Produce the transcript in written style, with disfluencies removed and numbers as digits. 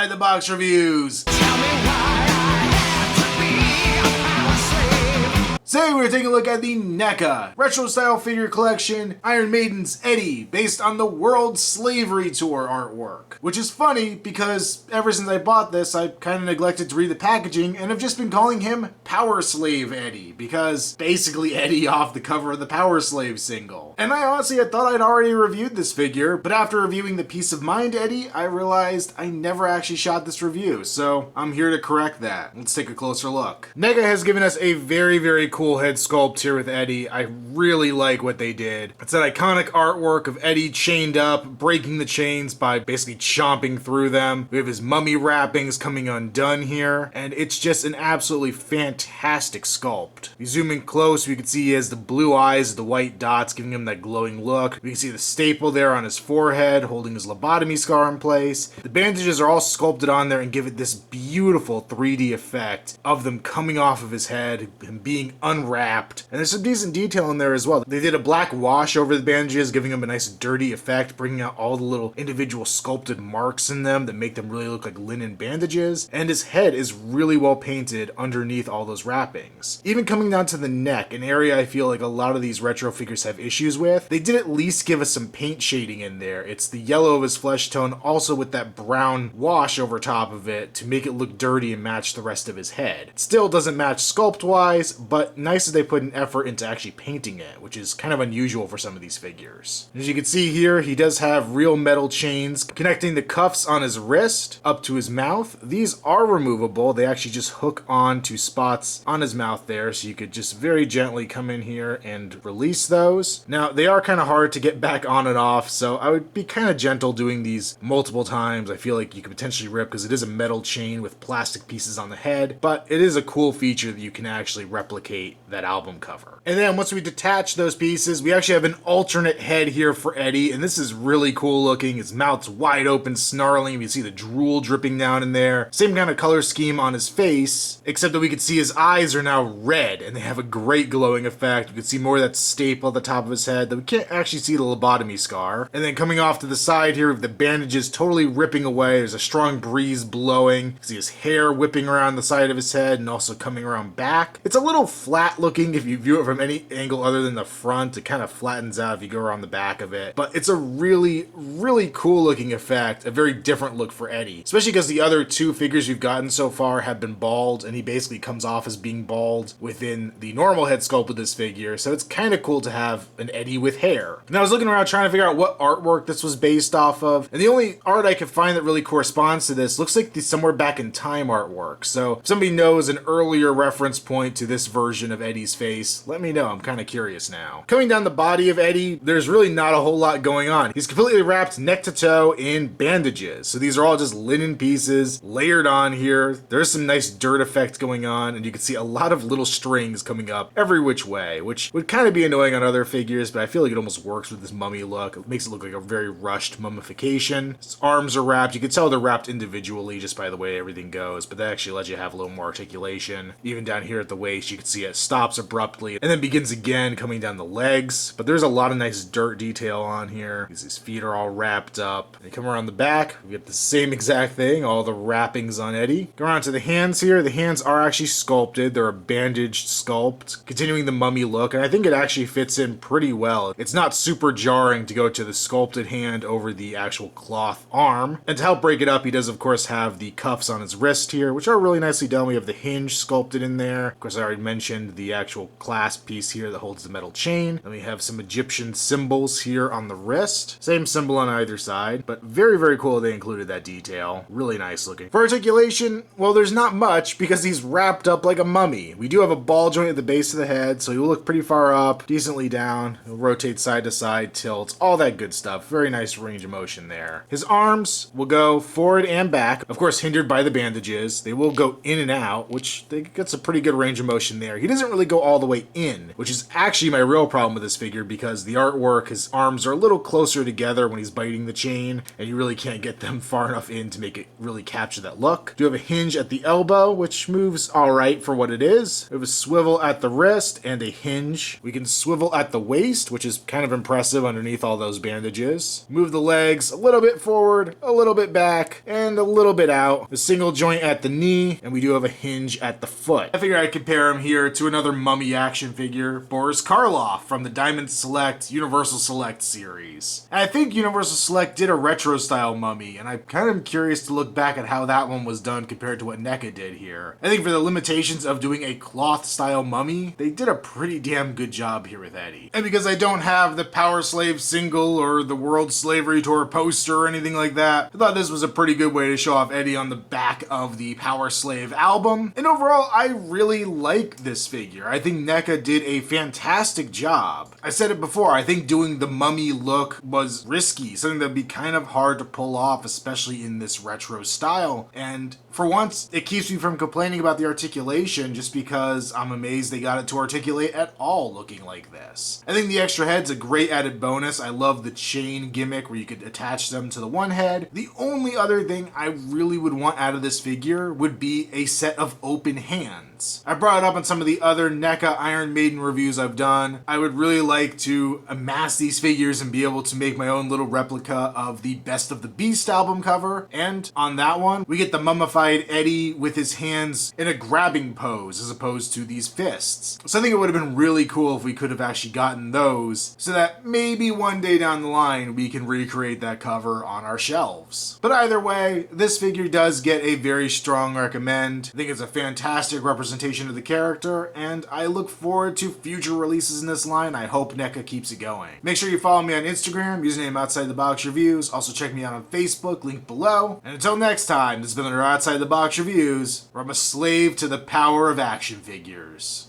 Outside the Box Reviews. Today we're taking a look at the NECA retro style figure collection, Iron Maiden's Eddie, based on the World Slavery Tour artwork. Which is funny because ever since I bought this, I kind of neglected to read the packaging and have just been calling him Power Slave Eddie, because basically Eddie off the cover of the Power Slave single. And I honestly had thought I'd already reviewed this figure, but after reviewing the Peace of Mind Eddie, I realized I never actually shot this review, so I'm here to correct that. Let's take a closer look. NECA has given us a very cool head sculpt here with Eddie. I really like what they did. It's that iconic artwork of Eddie chained up, breaking the chains by basically chomping through them. We have his mummy wrappings coming undone here, and it's just an absolutely fantastic sculpt. If you zoom in close, we can see he has the blue eyes, the white dots, giving him that glowing look. We can see the staple there on his forehead, holding his lobotomy scar in place. The bandages are all sculpted on there and give it this beautiful 3D effect of them coming off of his head, him being unwrapped. And there's some decent detail in there as well. They did a black wash over the bandages, giving them a nice dirty effect, bringing out all the little individual sculpted marks in them that make them really look like linen bandages. And his head is really well painted underneath all those wrappings. Even coming down to the neck, an area I feel like a lot of these retro figures have issues with, they did at least give us some paint shading in there. It's the yellow of his flesh tone, also with that brown wash over top of it to make it look dirty and match the rest of his head. It still doesn't match sculpt-wise, but nice that they put an effort into actually painting it, which is kind of unusual for some of these figures. As you can see here, he does have real metal chains connecting the cuffs on his wrist up to his mouth. These are removable. They actually just hook on to spots on his mouth there, so you could just very gently come in here and release those. Now, they are kind of hard to get back on and off, so I would be kind of gentle doing these multiple times. I feel like you could potentially rip because it is a metal chain with plastic pieces on the head, but it is a cool feature that you can actually replicate that album cover. And then once we detach those pieces, we actually have an alternate head here for Eddie, and this is really cool looking. His mouth's wide open, snarling. You see the drool dripping down in there. Same kind of color scheme on his face, except that we can see his eyes are now red, and they have a great glowing effect. You can see more of that staple at the top of his head, that we can't actually see the lobotomy scar. And then coming off to the side here, with the bandages totally ripping away, there's a strong breeze blowing. You can see his hair whipping around the side of his head and also coming around back. It's a little flat looking if you view it from any angle other than the front. It kind of flattens out if you go around the back of it, but it's a really cool looking effect, a very different look for Eddie, especially because the other two figures we've gotten so far have been bald, and he basically comes off as being bald within the normal head sculpt of this figure, so it's kind of cool to have an Eddie with hair. And I was looking around trying to figure out what artwork this was based off of, and the only art I could find that really corresponds to this looks like the Somewhere Back in Time artwork. So if somebody knows an earlier reference point to this version of Eddie's face, let me know. I'm kind of curious now. Coming down the body of Eddie, there's really not a whole lot going on. He's completely wrapped neck to toe in bandages. So these are all just linen pieces layered on here. There's some nice dirt effect going on, and you can see a lot of little strings coming up every which way, which would kind of be annoying on other figures, but I feel like it almost works with this mummy look. It makes it look like a very rushed mummification. His arms are wrapped. You can tell they're wrapped individually just by the way everything goes, but that actually lets you have a little more articulation. Even down here at the waist, you can see it stops abruptly and then begins again coming down the legs, but there's a lot of nice dirt detail on here. His feet are all wrapped up. And you come around the back, we get the same exact thing, all the wrappings on Eddie. Go around to the hands here. The hands are actually sculpted. They're a bandaged sculpt, continuing the mummy look, and I think it actually fits in pretty well. It's not super jarring to go to the sculpted hand over the actual cloth arm. And to help break it up, he does of course have the cuffs on his wrist here, which are really nicely done. We have the hinge sculpted in there. Of course, I already mentioned the actual clasp piece here that holds the metal chain. Then we have some Egyptian symbols here on the wrist. Same symbol on either side, but very cool they included that detail. Really nice looking. For articulation, well, there's not much because he's wrapped up like a mummy. We do have a ball joint at the base of the head, so he'll look pretty far up, decently down. He'll rotate side to side, tilts, all that good stuff. Very nice range of motion there. His arms will go forward and back, of course hindered by the bandages. They will go in and out, which gets a pretty good range of motion there. He doesn't really go all the way in, which is actually my real problem with this figure because the artwork, his arms are a little closer together when he's biting the chain, and you really can't get them far enough in to make it really capture that look. Do have a hinge at the elbow, which moves alright for what it is. We have a swivel at the wrist and a hinge. We can swivel at the waist, which is kind of impressive underneath all those bandages. Move the legs a little bit forward, a little bit back, and a little bit out. A single joint at the knee, and we do have a hinge at the foot. I figure I'd compare him here to another mummy action figure, Boris Karloff from the Diamond Select Universal Select series. And I think Universal Select did a retro style mummy, and I kind of am curious to look back at how that one was done compared to what NECA did here. I think for the limitations of doing a cloth style mummy, they did a pretty damn good job here with Eddie. And because I don't have the Power Slave single or the World Slavery Tour poster or anything like that, I thought this was a pretty good way to show off Eddie on the back of the Power Slave album. And overall, I really like this figure. I think NECA did a fantastic job. I said it before, I think doing the mummy look was risky, something that'd be kind of hard to pull off, especially in this retro style. And for once, it keeps me from complaining about the articulation just because I'm amazed they got it to articulate at all looking like this. I think the extra head's a great added bonus. I love the chain gimmick where you could attach them to the one head. The only other thing I really would want out of this figure would be a set of open hands. I brought it up on some of the other NECA Iron Maiden reviews I've done. I would really like to amass these figures and be able to make my own little replica of the Best of the Beast album cover. And on that one, we get the mummified Eddie with his hands in a grabbing pose as opposed to these fists. So I think it would have been really cool if we could have actually gotten those so that maybe one day down the line we can recreate that cover on our shelves. But either way, this figure does get a very strong recommend. I think it's a fantastic representation of the character, and I look forward to future releases in this line. I hope NECA keeps it going. Make sure you follow me on Instagram, username Outside the Box Reviews. Also check me out on Facebook, link below. And until next time, this has been another Outside the Box Reviews, where I'm a slave to the power of action figures.